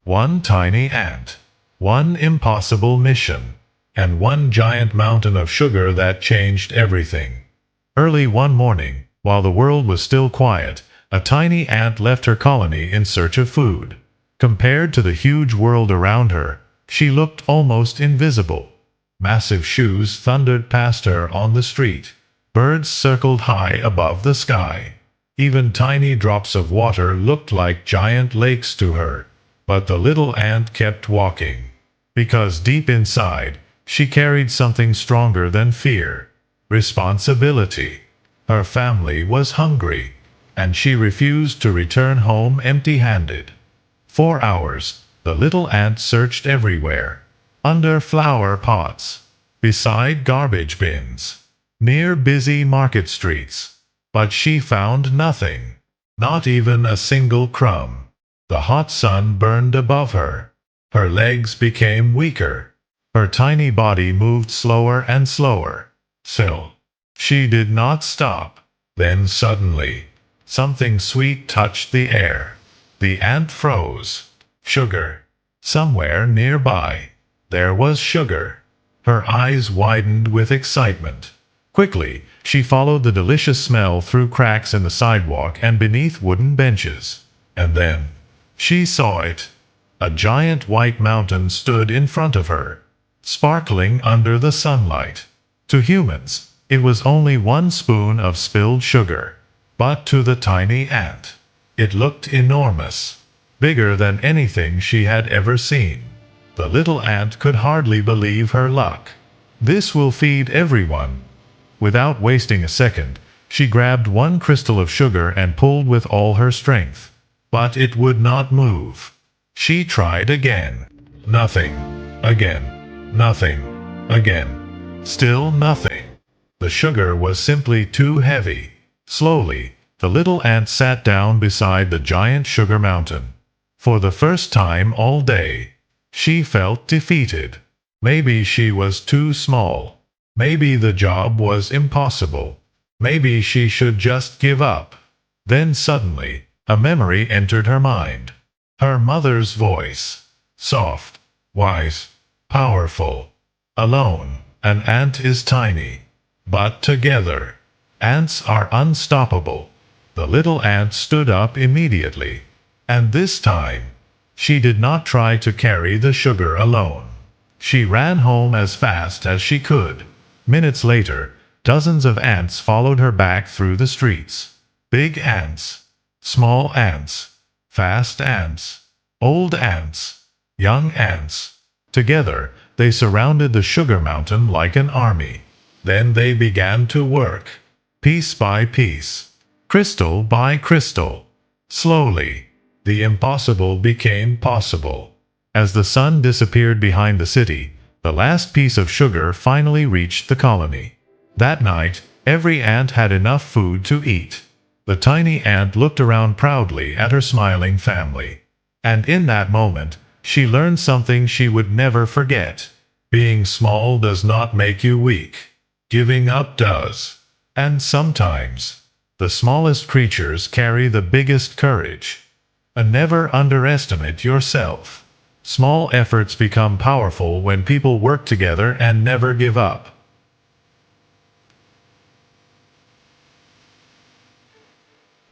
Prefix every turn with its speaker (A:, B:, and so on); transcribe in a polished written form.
A: One tiny ant, one impossible mission, and one giant mountain of sugar that changed everything. Early one morning, while the world was still quiet, a tiny ant left her colony in search of food. Compared to the huge world around her, she looked almost invisible. Massive shoes thundered past her on the street. Birds circled high above the sky. Even tiny drops of water looked like giant lakes to her. But the little ant kept walking. Because deep inside, she carried something stronger than fear. Responsibility. Her family was hungry, and she refused to return home empty-handed. For hours, the little ant searched everywhere. Under flower pots, beside garbage bins, near busy market streets. But she found nothing. Not even a single crumb. The hot sun burned above her. Her legs became weaker. Her tiny body moved slower and slower. Still, she did not stop. Then suddenly, something sweet touched the air. The ant froze. Sugar. Somewhere nearby, there was sugar. Her eyes widened with excitement. Quickly, she followed the delicious smell through cracks in the sidewalk and beneath wooden benches. And then, she saw it. A giant white mountain stood in front of her, sparkling under the sunlight. To humans, it was only one spoon of spilled sugar. But to the tiny ant, it looked enormous, bigger than anything she had ever seen. The little ant could hardly believe her luck. This will feed everyone. Without wasting a second, she grabbed one crystal of sugar and pulled with all her strength. But it would not move. She tried again. Nothing. Again. Nothing. Again. Still nothing. The sugar was simply too heavy. Slowly, the little ant sat down beside the giant sugar mountain. For the first time all day, she felt defeated. Maybe she was too small. Maybe the job was impossible. Maybe she should just give up. Then suddenly, a memory entered her mind. Her mother's voice. Soft, wise, powerful. Alone, an ant is tiny. But together, ants are unstoppable. The little ant stood up immediately. And this time, she did not try to carry the sugar alone. She ran home as fast as she could. Minutes later, dozens of ants followed her back through the streets. Big ants, small ants, fast ants, old ants, young ants. Together, they surrounded the sugar mountain like an army. Then they began to work, piece by piece, crystal by crystal. Slowly, the impossible became possible. As the sun disappeared behind the city, the last piece of sugar finally reached the colony. That night, every ant had enough food to eat. The tiny ant looked around proudly at her smiling family. And in that moment, she learned something she would never forget. Being small does not make you weak. Giving up does. And sometimes, the smallest creatures carry the biggest courage. And never underestimate yourself. Small efforts become powerful when people work together and never give up.